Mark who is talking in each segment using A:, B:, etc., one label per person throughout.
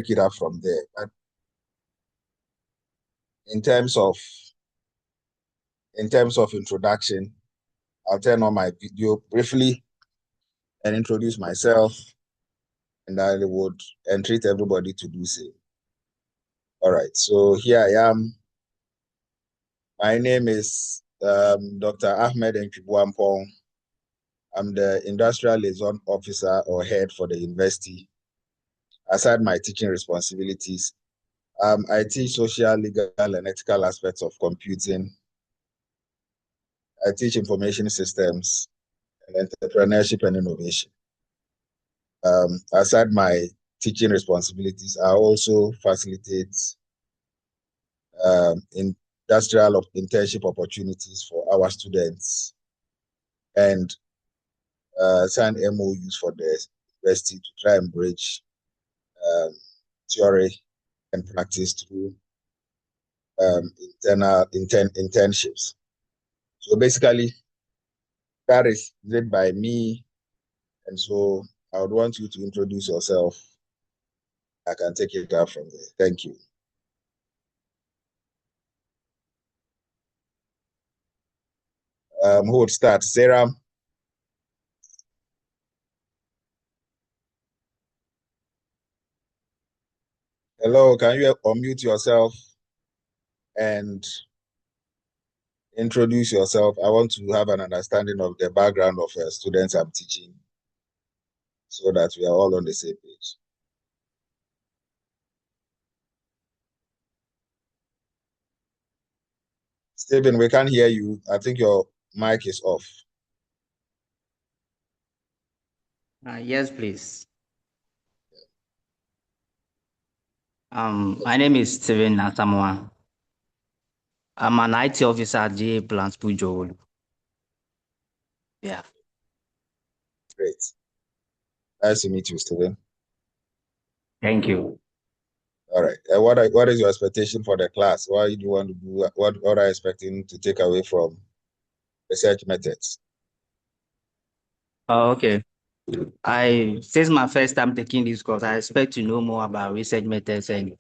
A: it up from there. But in terms of introduction, I'll turn on my video briefly and introduce myself, and I would entreat everybody to do so. All right, so here I am. My name is Dr. Ahmed Boampong. I'm the Industrial Liaison Officer or Head for the university. Aside my teaching responsibilities, I teach social, legal, and ethical aspects of computing. I teach information systems and entrepreneurship and innovation. Aside my teaching responsibilities, I also facilitate industrial internship opportunities for our students and sign MOUs for the university to try and bridge theory and practice through internships. So basically, that is led by me. And so I would want you to introduce yourself. I can take it up from there. Thank you. Who would start? Sarah? Hello, can you unmute yourself and introduce yourself? I want to have an understanding of the background of students I'm teaching so that we are all on the same page. Stephen, we can't hear you. I think your mic is off.
B: Yes, please. My name is Steven Asamoah. I'm an IT officer at GA Plants Pujo. Yeah.
A: Great. Nice to meet you, Stephen.
B: Thank you.
A: All right. What is your expectation for the class? What do you want to do? What are you expecting to take away from research methods?
B: Oh, okay. Since my first time taking this course, I expect to know more about research methods and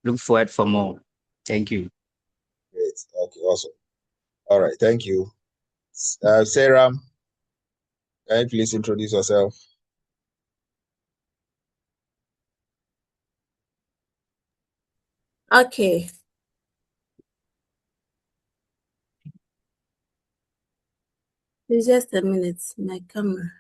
B: look forward for more. Thank you.
A: Great. Okay, awesome. All right, thank you. Sarah, can you please introduce yourself?
C: Okay. It's just a minute, my camera.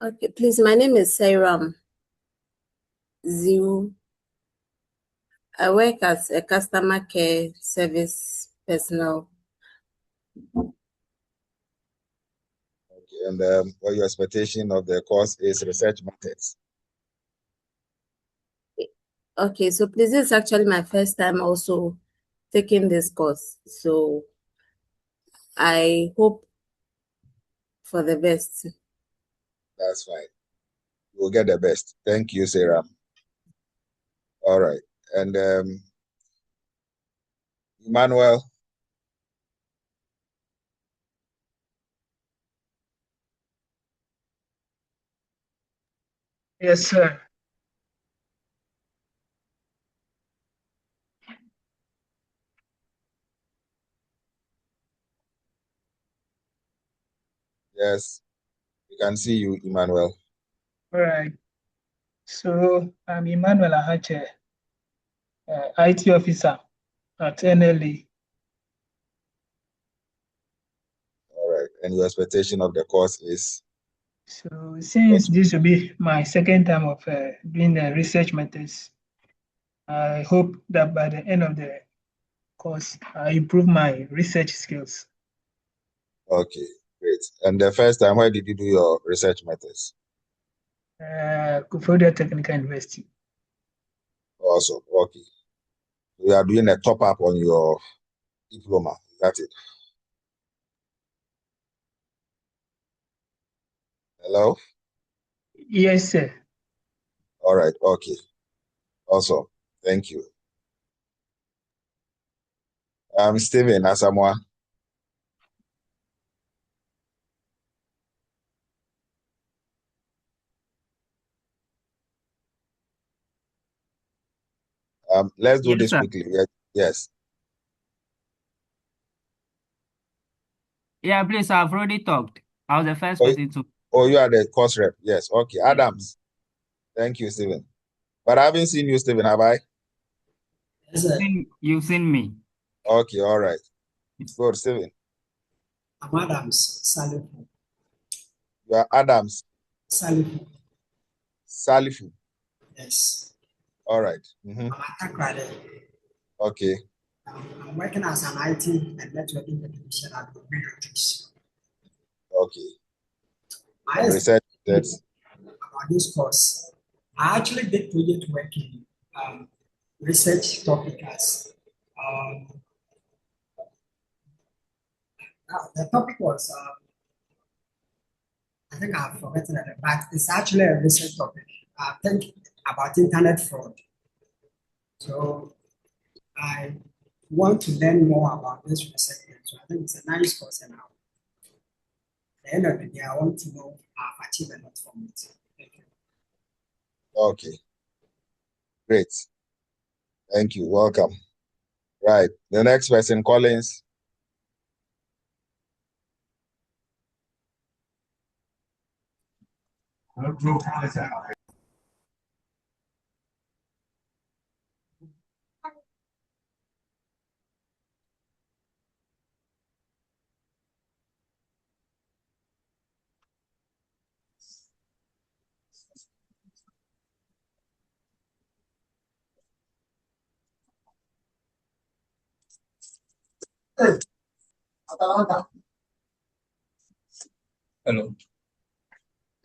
C: Okay, please, my name is Sarah Zero. I work as a customer care service personnel.
A: Okay, and what your expectation of the course is research methods?
C: Okay, so please, this is actually my first time also taking this course. So I hope for the best.
A: That's fine. We'll get the best. Thank you, Sarah. All right. And Emmanuel.
D: Yes, sir.
A: Yes, we can see you, Emmanuel.
D: All right. So I'm Emmanuel Ahache, IT officer at NLE.
A: All right. And your expectation of the course is?
D: So since this will be my second time of doing the research methods, I hope that by the end of the course, I improve my research skills.
A: Okay, great. And the first time, where did you do your research methods?
D: Kufodia Technical University.
A: Awesome. Okay. You are doing a top up on your diploma. That's it. Hello?
D: Yes, sir.
A: All right. Okay. Awesome. Thank you. I'm Steven Asamoah. Let's do
B: Yes,
A: this
B: sir.
A: quickly. Yes.
B: Yeah, please, I've already talked. I was the first
A: Oh,
B: person to.
A: Oh, you are the course rep. Yes. Okay. Adams. Thank you, Stephen. But I haven't seen you, Stephen, have I?
B: You've seen me.
A: Okay. All right. Good, Stephen.
E: I'm Adams Salifu.
A: You are Adams
E: Salifu.
A: Salifu.
E: Yes.
A: All right.
E: I'm Atakrade.
A: Okay.
E: I'm working as an IT and networking technician at the British.
A: Okay.
E: My
A: Research that's
E: about this course. I actually did project work in research topic as the topic was I think I've forgotten it, but it's actually a research topic. I think about internet fraud. So I want to learn more about this research. So I think it's a nice course and now. At the end of the day, I want to know I've achieved a lot from it. Thank you.
A: okay. Great. Thank you. Welcome. Right. The next person, Collins.
F: Hello.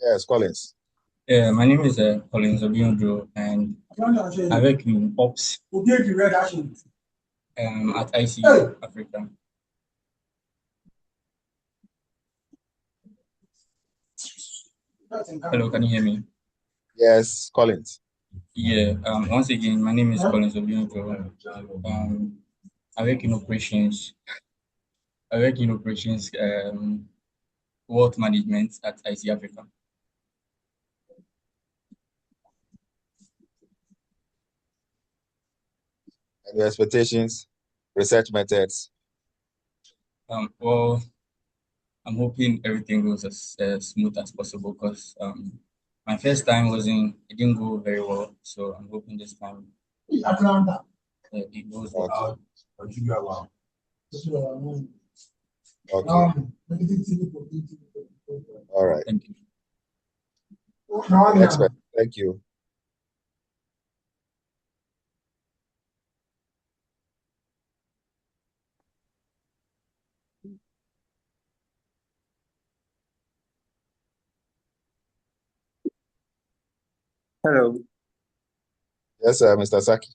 A: Yes, Collins.
F: Yeah, my name is Collins Obiondro, and I work in Ops at IC Africa. Hello, can you hear me?
A: Yes, Collins.
F: Yeah. Once again, my name is Collins Obiondro. I work in operations. Wealth management at IC Africa.
A: And your expectations, research methods.
F: Well, I'm hoping everything goes as smooth as possible because my first time it didn't go very well. So I'm hoping this time it goes well.
A: Okay. All right.
F: Thank you.
A: Next person. Thank you.
G: Hello.
A: Yes, sir, Mr. Saki.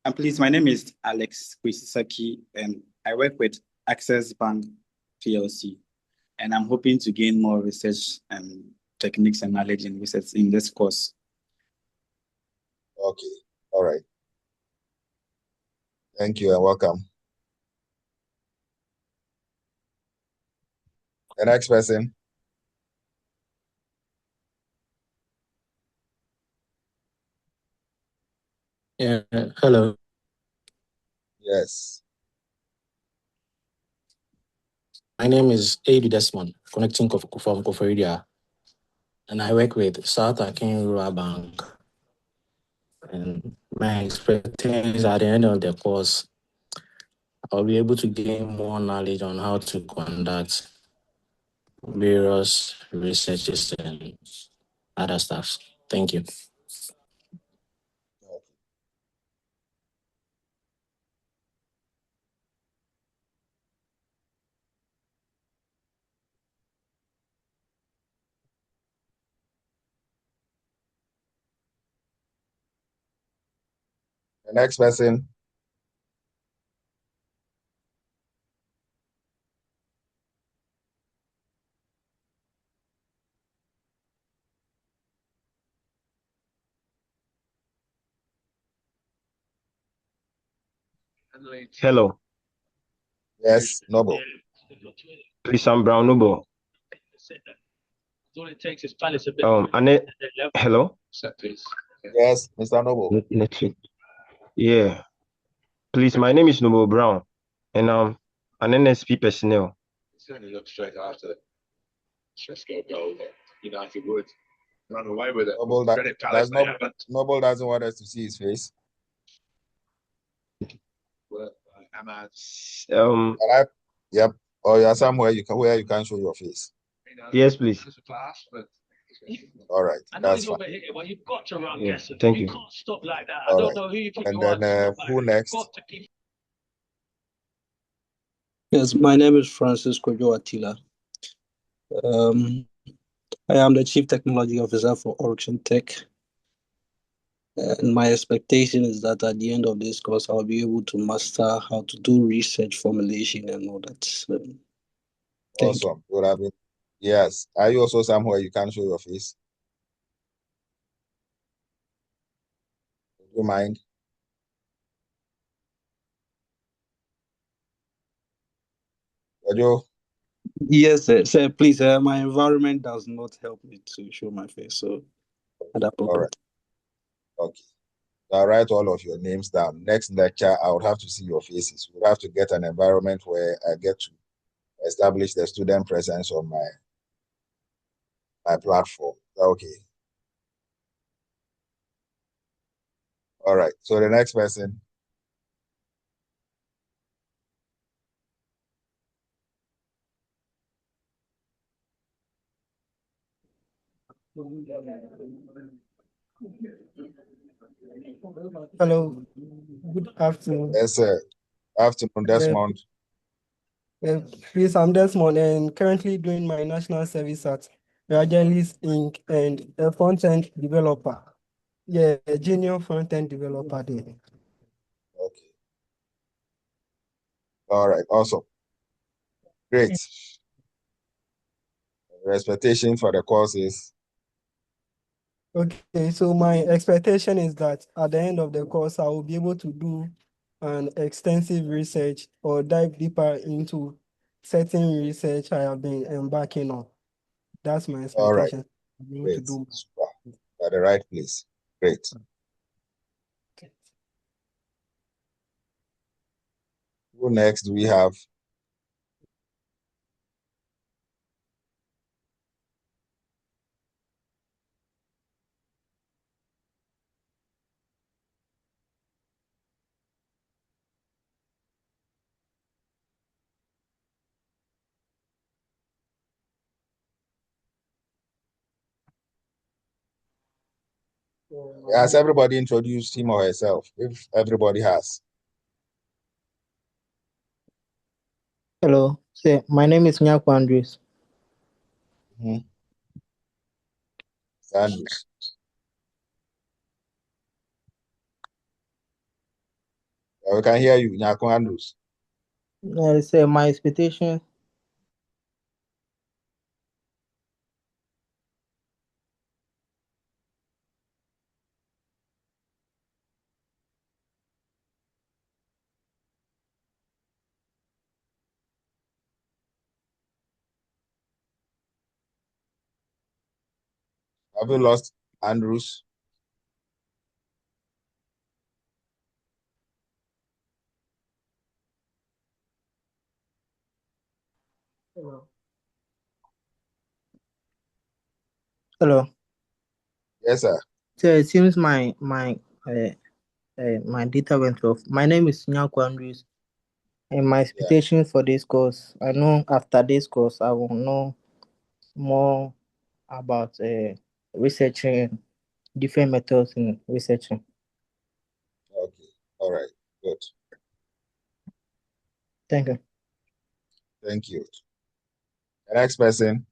G: And please, my name is Alex Kwisisaki, and I work with Access Bank PLC. And I'm hoping to gain more research and techniques and knowledge in research in this course.
A: Okay. All right. Thank you and welcome. The next person.
H: Yeah, hello.
A: Yes.
H: My name is Adu Desmond, connecting from Koforidua, and I work with South Akin Rural Bank. And my expectations at the end of the course, I'll be able to gain more knowledge on how to conduct various researches and other stuff. Thank you.
A: The next person.
I: Hello.
A: Yes, Noble.
I: Please, I'm Brown Noble. Hello.
A: Yes, Mr. Noble.
I: Yeah. Please, my name is Noble Brown, and I'm an NSP personnel.
J: Certainly look straight after Sheshko goal. United would run away with it.
A: Noble doesn't want us to see his face.
J: Ahmed.
A: Yep. Or you're somewhere where you can show your face.
I: Yes, please.
A: All right. That's fine.
J: You've got to run.
I: Yeah, thank you.
J: Can't stop like that.
A: All right. And then who next?
K: Yes, my name is Francisco Joatila. I am the Chief Technology Officer for Origin Tech. And my expectation is that at the end of this course, I'll be able to master how to do research formulation and all that. So,
A: awesome. Would have been. Yes. Are you also somewhere you can show your face? Would you mind? Jojo?
K: yes, sir. Sir, please, my environment does not help me to show my face. So,
A: all right. Okay. I'll write all of your names down. Next lecture, I would have to see your faces. We'll have to get an environment where I get to establish the student presence on my platform. Okay. All right. So the next person.
L: Hello, good afternoon.
A: Yes, sir. Afternoon, Desmond.
L: Please, I'm Desmond and currently doing my national service at Rajalis Inc. and a front-end developer. Yeah, a junior front-end developer there.
A: Okay. All right, awesome. Great. Your expectation for the course is?
L: Okay, so my expectation is that at the end of the course, I will be able to do an extensive research or dive deeper into certain research I have been embarking on. That's my expectation.
A: All right. Great. Super. At the right place. Great.
L: Okay.
A: Who next do we have? Has everybody introduced him or herself? If everybody has.
M: Hello, so my name is Wk1.
A: Andrews. We can hear you, Wk1 Andrews.
M: So my expectation.
A: Have you lost Andrews?
M: Hello.
A: Yes, sir.
M: So it seems my data went off. My name is Wk1, and my expectation for this course. I know after this course, I will know more about researching different methods in researching.
A: Okay. All right. Good.
M: Thank you.
A: Thank you. The next person.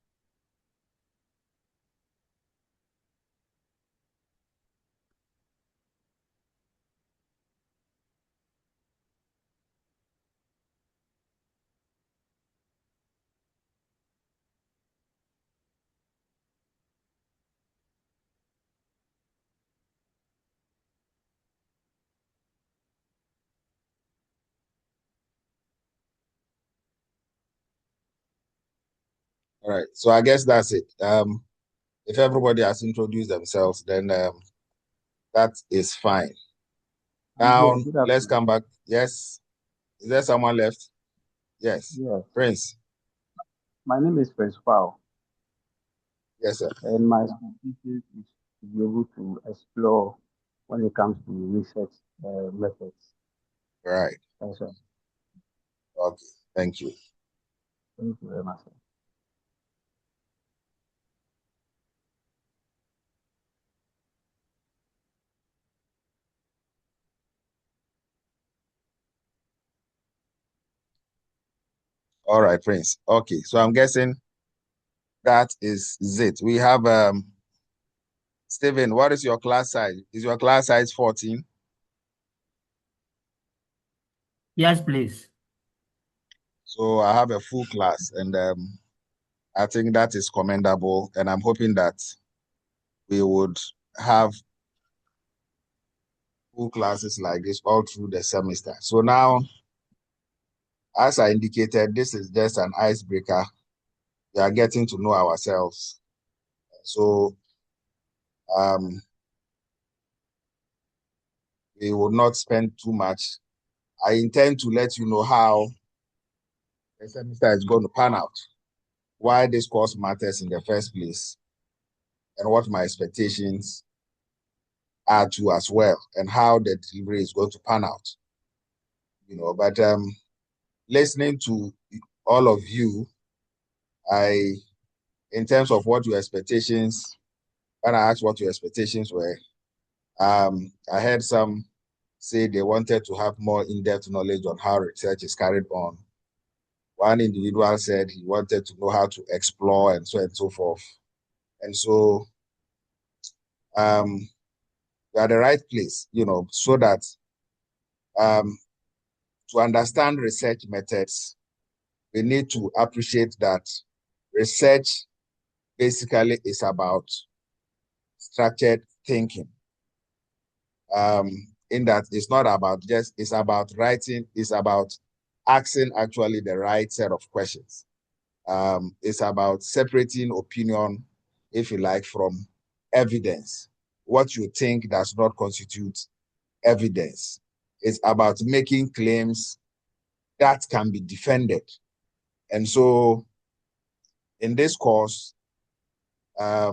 A: All right. So I guess that's it. If everybody has introduced themselves, then that is fine. Now,
N: Good
A: let's
N: afternoon.
A: come back. Yes. Is there someone left? Yes.
N: Yes,
A: Prince.
N: my name is Prince Pao,
A: Yes, sir.
N: and my expectation is to be able to explore when it comes to research methods.
A: Right.
N: Yes, sir.
A: Okay. Thank you.
N: Thank you very much, sir.
A: All right, Prince. Okay. So I'm guessing that is it. We have Stephen, what is your class size? Is your class size 14?
O: Yes, please.
A: So I have a full class, and I think that is commendable. And I'm hoping that we would have full classes like this all through the semester. So now, as I indicated, this is just an icebreaker. We are getting to know ourselves. So we will not spend too much. I intend to let you know how the semester is going to pan out, why this course matters in the first place, and what my expectations are too as well, and how the delivery is going to pan out. But listening to all of you, in terms of what your expectations, when I asked what your expectations were, I heard some say they wanted to have more in-depth knowledge on how research is carried on. One individual said he wanted to know how to explore and so on and so forth. And so we're at the right place, so that to understand research methods, we need to appreciate that research basically is about structured thinking. In that it's not about it's about writing, it's about asking actually the right set of questions. It's about separating opinion, if you like, from evidence. What you think does not constitute evidence. It's about making claims that can be defended. And so in this course, or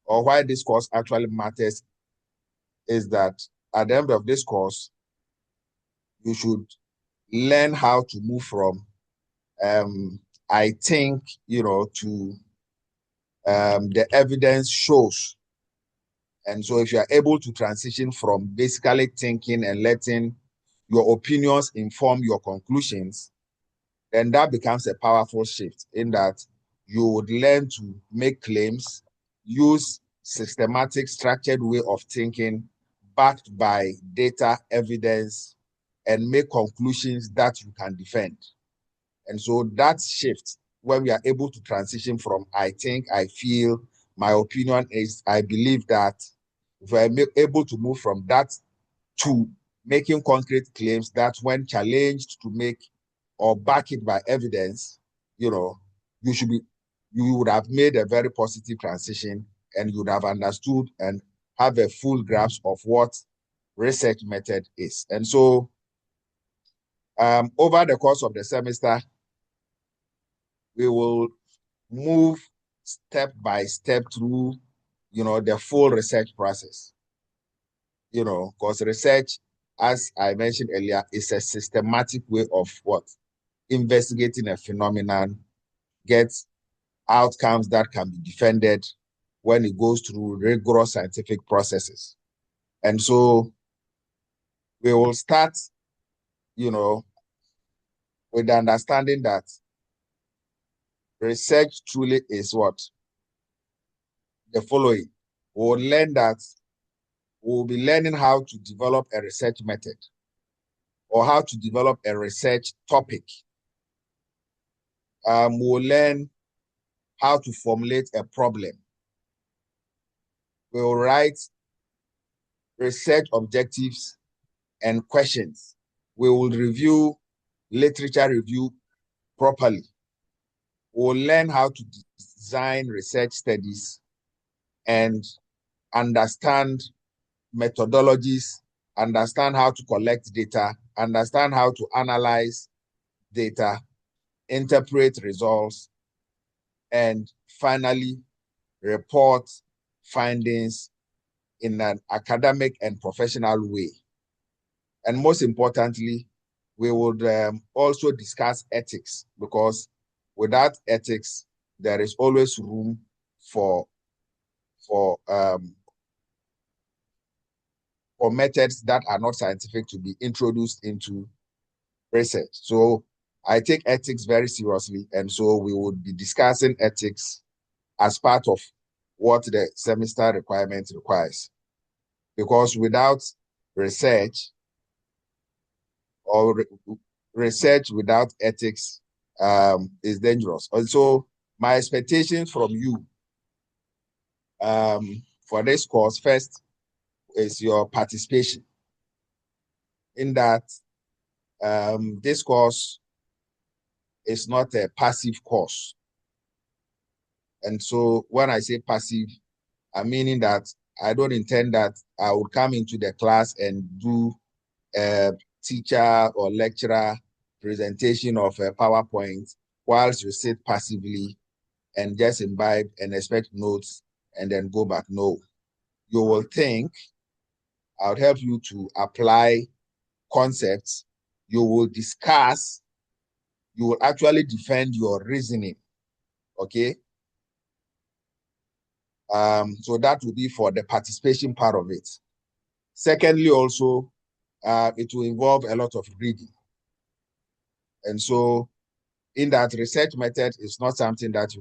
A: why this course actually matters, is that at the end of this course, you should learn how to move from I think, to the evidence shows. And so if you are able to transition from basically thinking and letting your opinions inform your conclusions, then that becomes a powerful shift in that you would learn to make claims, use systematic, structured way of thinking backed by data, evidence, and make conclusions that you can defend. And so that shift, when we are able to transition from I think, I feel, my opinion is, I believe that, if we're able to move from that to making concrete claims that when challenged to make or back it by evidence, you would have made a very positive transition, and you would have understood and have a full grasp of what research method is. And so over the course of the semester, we will move step by step through, the full research process. Because research, as I mentioned earlier, is a systematic way of what? Investigating a phenomenon, get outcomes that can be defended when it goes through rigorous scientific processes. And so we will start, with the understanding that research truly is what? The following. We'll learn that we'll be learning how to develop a research method or how to develop a research topic. We'll learn how to formulate a problem. We'll write research objectives and questions. We will review literature review properly. We'll learn how to design research studies and understand methodologies understand how to collect data, understand how to analyze data, interpret results, and finally report findings in an academic and professional way. And most importantly, we would also discuss ethics, because without ethics, there is always room for methods that are not scientific to be introduced into research. So I take ethics very seriously, and so we would be discussing ethics as part of what the semester requirement requires. Because without research, or research without ethics is dangerous. Also, my expectations from you for this course, first, is your participation in that this course is not a passive course. And so when I say passive, I'm meaning that I don't intend that I would come into the class and do a teacher or lecturer presentation of a PowerPoint whilst you sit passively and just imbibe and expect notes and then go back. No, you will think. I'll help you to apply concepts. You will discuss. You will actually defend your reasoning. Okay. So that will be for the participation part of it. Secondly, also, it will involve a lot of reading. And so in that, research method is not something that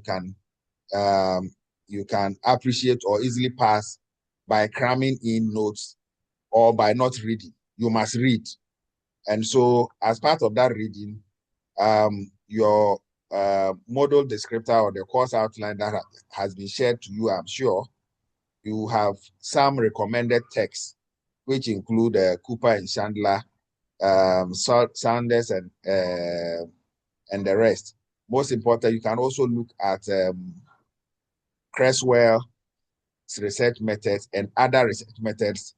A: you can appreciate or easily pass by cramming in notes or by not reading. You must read. And so as part of that reading, your model descriptor or the course outline that has been shared to you, I'm sure, you have some recommended texts, which include Cooper and Chandler, Sanders, and the rest. Most important, you can also look at Creswell's research methods and other research methods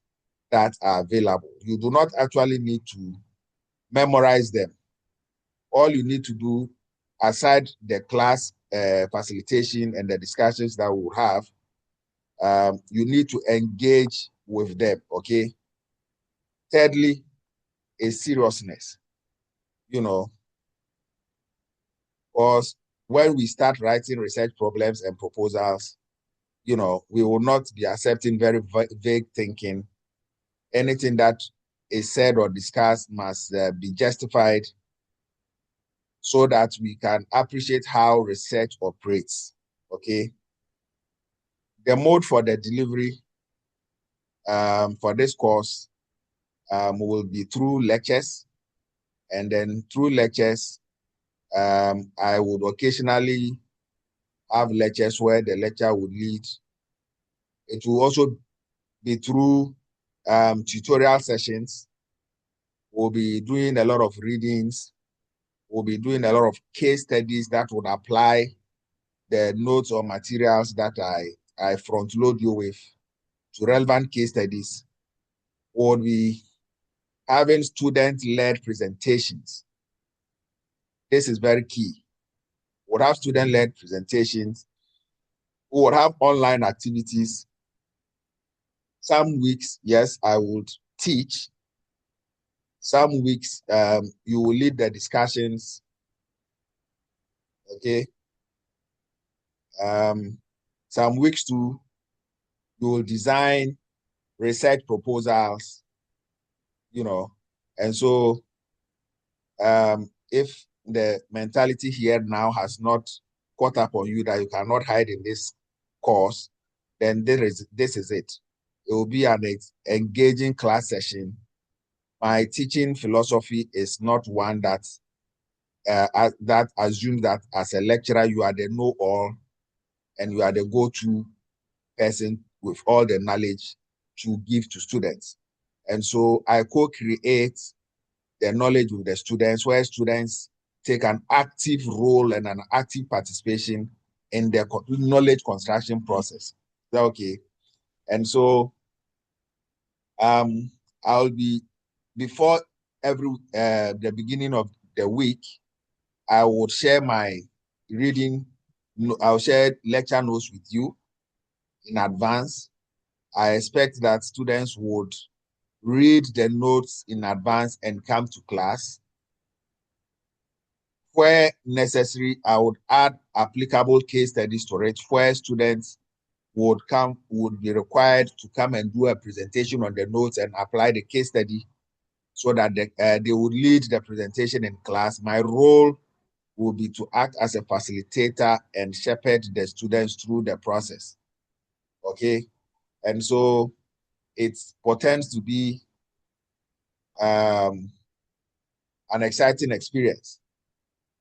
A: that are available. You do not actually need to memorize them. All you need to do, aside the class facilitation and the discussions that we'll have, you need to engage with them, okay? Thirdly, is seriousness. Because when we start writing research problems and proposals, we will not be accepting very vague thinking. Anything that is said or discussed must be justified so that we can appreciate how research operates, okay? The mode for the delivery for this course will be through lectures, and then through lectures, I would occasionally have lectures where the lecturer would lead. It will also be through tutorial sessions. We'll be doing a lot of readings. We'll be doing a lot of case studies that would apply the notes or materials that I front load you with to relevant case studies. We'll be having student-led presentations. This is very key. We'll have student-led presentations. We will have online activities. Some weeks, yes, I would teach. Some weeks, you will lead the discussions. Okay. Some weeks too, you will design research proposals, and so if the mentality here now has not caught up on you that you cannot hide in this course, then this is it. It will be an engaging class session. My teaching philosophy is not one that assumes that as a lecturer you are the know-all and you are the go-to person with all the knowledge to give to students. And so I co-create the knowledge with the students, where students take an active role and an active participation in the knowledge construction process. Is that okay? And so I'll be, before the beginning of the week, I would share my reading. I'll share lecture notes with you in advance. I expect that students would read the notes in advance and come to class. Where necessary, I would add applicable case studies to it, where students would be required to come and do a presentation on the notes and apply the case study so that they would lead the presentation in class. My role will be to act as a facilitator and shepherd the students through the process. Okay? And so it portends to be an exciting experience.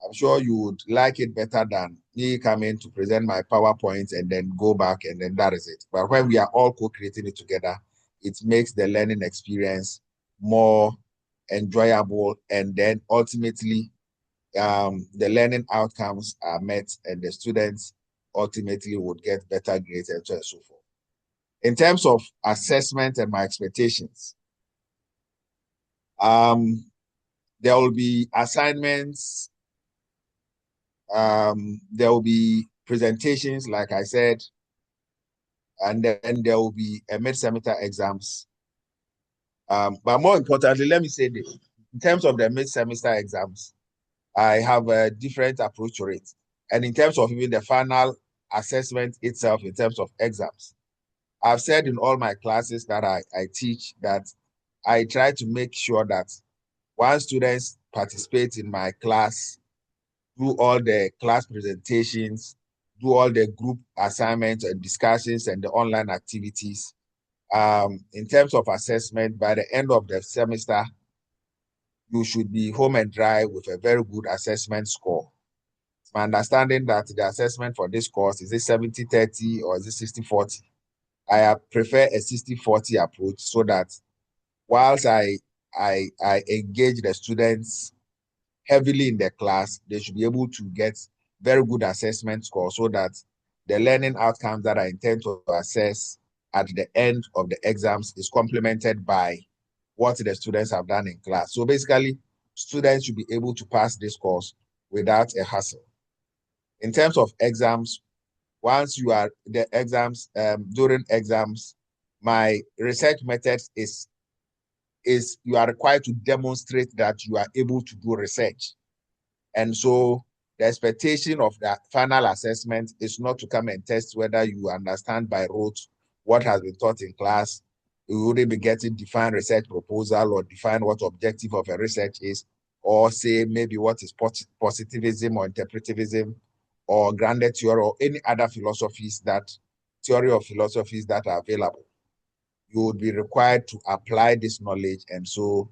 A: I'm sure you would like it better than me coming to present my PowerPoint and then go back and then that is it. But when we are all co-creating it together, it makes the learning experience more enjoyable, and then ultimately the learning outcomes are met and the students ultimately would get better grades and so on and so forth. In terms of assessment and my expectations, there will be assignments, there will be presentations, like I said, and then there will be a mid-semester exams. But more importantly, let me say this. In terms of the mid-semester exams, I have a different approach to it. And in terms of even the final assessment itself, in terms of exams, I've said in all my classes that I teach that I try to make sure that once students participate in my class, do all the class presentations, do all the group assignments and discussions and the online activities. In terms of assessment, by the end of the semester, you should be home and dry with a very good assessment score. It's my understanding that the assessment for this course, is it 70-30 or is it 60-40? I prefer a 60-40 approach so that whilst I engage the students heavily in the class, they should be able to get very good assessment scores so that the learning outcomes that I intend to assess at the end of the exams is complemented by what the students have done in class. So basically, students should be able to pass this course without a hassle. In terms of exams, once you are the exams, during exams, my research method is you are required to demonstrate that you are able to do research. And so the expectation of the final assessment is not to come and test whether you understand by rote what has been taught in class. You wouldn't be getting defined research proposal or define what objective of a research is, or say maybe what is positivism or interpretivism or grounded theory or any other theory of philosophies that are available. You would be required to apply this knowledge, and so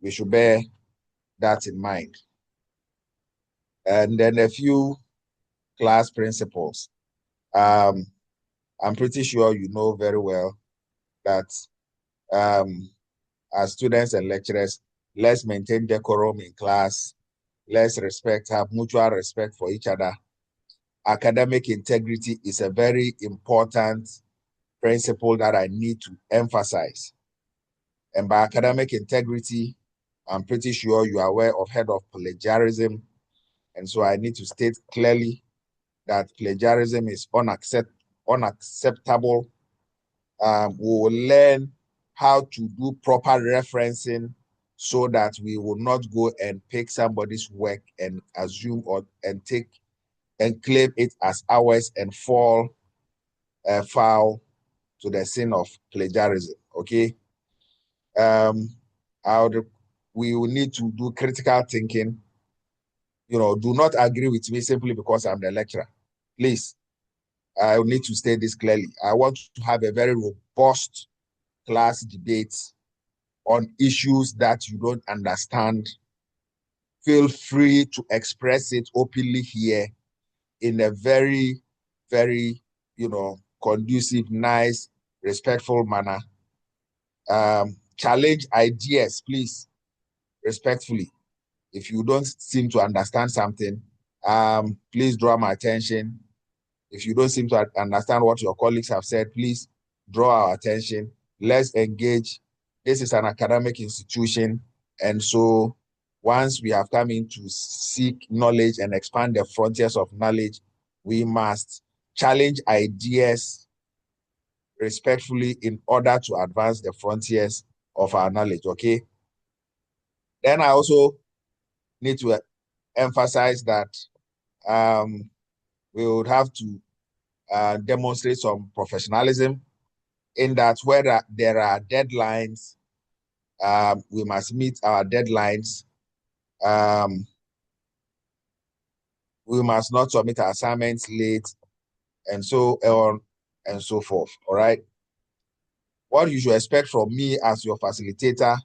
A: we should bear that in mind. And then a few class principles. I'm pretty sure you know very well that as students and lecturers, let's maintain decorum in class. Let's have mutual respect for each other. Academic integrity is a very important principle that I need to emphasize. And by academic integrity, I'm pretty sure you are aware of head of plagiarism. And so I need to state clearly that plagiarism is unacceptable. We will learn how to do proper referencing so that we will not go and pick somebody's work and assume and claim it as ours and fall foul to the sin of plagiarism. Okay. We will need to do critical thinking. Do not agree with me simply because I'm the lecturer. Please, I need to state this clearly. I want to have a very robust class debate on issues that you don't understand. Feel free to express it openly here in a very, very, conducive, nice, respectful manner. Challenge ideas, please, respectfully. If you don't seem to understand something, please draw my attention. If you don't seem to understand what your colleagues have said, please draw our attention. Let's engage this is an academic institution, and so once we have come in to seek knowledge and expand the frontiers of knowledge, we must challenge ideas respectfully in order to advance the frontiers of our knowledge, okay? Then I also need to emphasize that we would have to demonstrate some professionalism in that where there are deadlines, we must meet our deadlines. We must not submit our assignments late, and so on and so forth, all right? What you should expect from me as your facilitator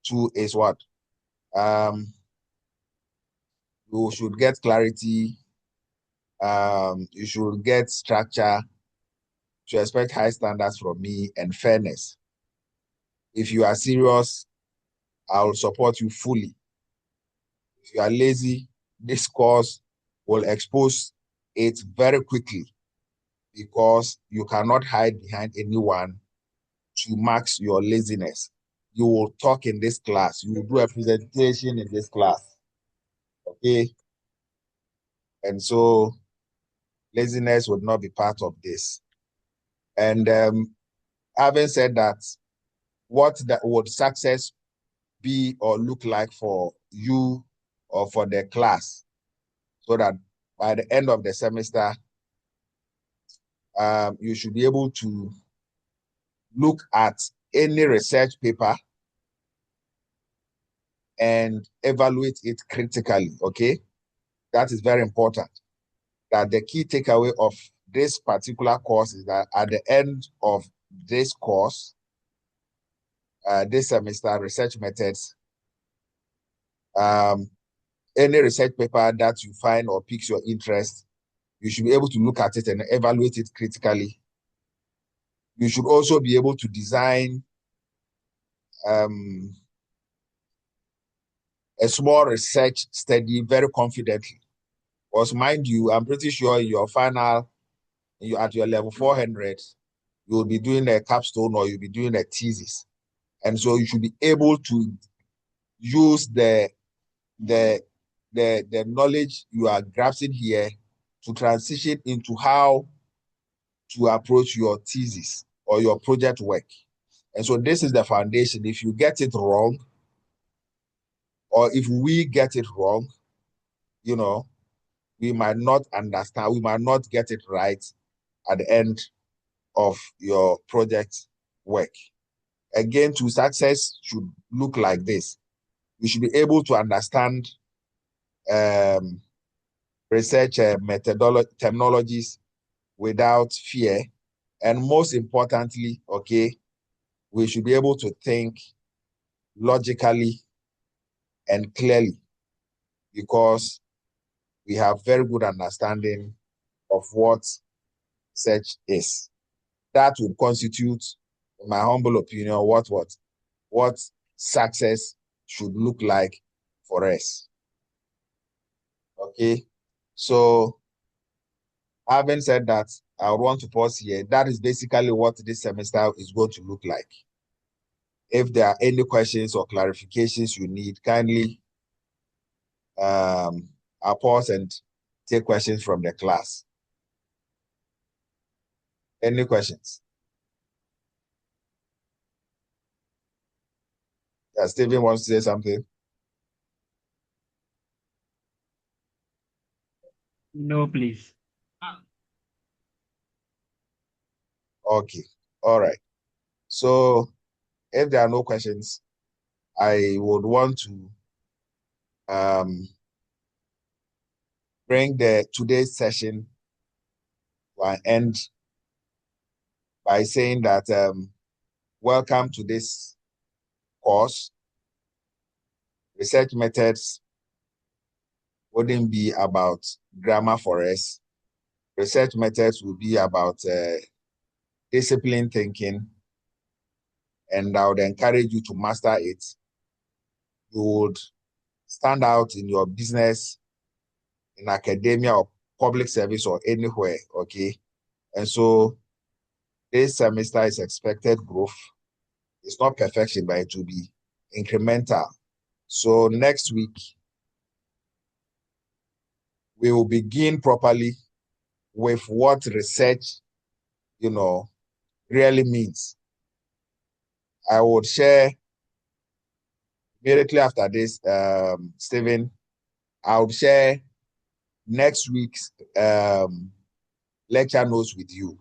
A: too is what? You should get clarity, you should get structure, to expect high standards from me and fairness. If you are serious, I will support you fully. If you are lazy, this course will expose it very quickly because you cannot hide behind anyone to mask your laziness. You will talk in this class. You will do a presentation in this class. Okay? And so laziness would not be part of this. And having said that, what would success be or look like for you or for the class, so that by the end of the semester, you should be able to look at any research paper and evaluate it critically, okay? That is very important. That the key takeaway of this particular course is that at the end of this course, this semester, research methods, any research paper that you find or piques your interest, you should be able to look at it and evaluate it critically. You should also be able to design a small research study very confidently. Because mind you, I'm pretty sure in your final, at your level 400, you'll be doing a capstone or you'll be doing a thesis. And so you should be able to use the knowledge you are grasping here to transition into how to approach your thesis or your project work. And so this is the foundation. If you get it wrong, or if we get it wrong, you know, we might not understand, we might not get it right at the end of your project work. Again, to success should look like this. You should be able to understand research methodology terminologies without fear. And most importantly, okay, we should be able to think logically and clearly, because we have very good understanding of what research is. That would constitute, in my humble opinion, what success should look like for us. Okay, so having said that, I want to pause here. That is basically what this semester is going to look like. If there are any questions or clarifications you need, kindly I'll pause and take questions from the class. Any questions? Yeah, Stephen wants to say something.
O: No, please.
A: Okay, all right. So if there are no questions, I would want to bring today's session to an end by saying that welcome to this course. Research methods wouldn't be about grammar for us. Research methods will be about disciplined thinking, and I would encourage you to master it. You would stand out in your business, in academia or public service or anywhere, okay? And so this semester is expected growth, It's not perfection, but it will be incremental. So next week, we will begin properly with what research, really means. I would share immediately after this, Stephen, I would share next week's lecture notes with you.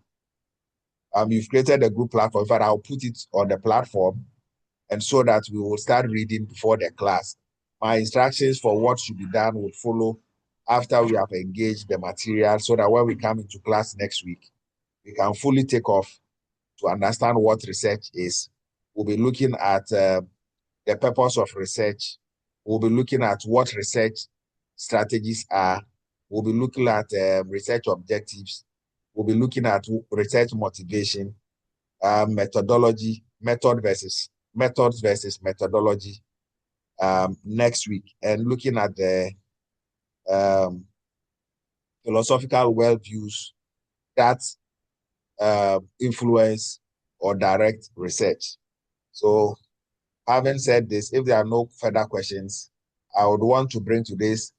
A: You've created a group platform. In fact, I'll put it on the platform, and so that we will start reading before the class. My instructions for what should be done would follow after we have engaged the material, so that when we come into class next week, we can fully take off to understand what research is. We'll be looking at the purpose of research. We'll be looking at what research strategies are. We'll be looking at research objectives. We'll be looking at research motivation, methodology, methods versus methodology next week, and looking at the philosophical worldviews that influence or direct research. So, having said this, if there are no further questions, I would want to bring today's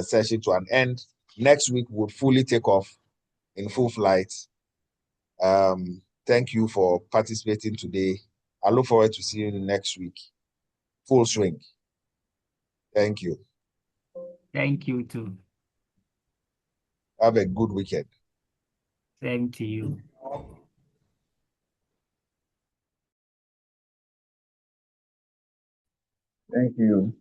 A: session to an end. Next week would fully take off in full flight. Thank you for participating today. I look forward to seeing you next week. Full swing. Thank you.
O: Thank you too.
A: Have a good weekend.
O: Same to you.
A: Thank you.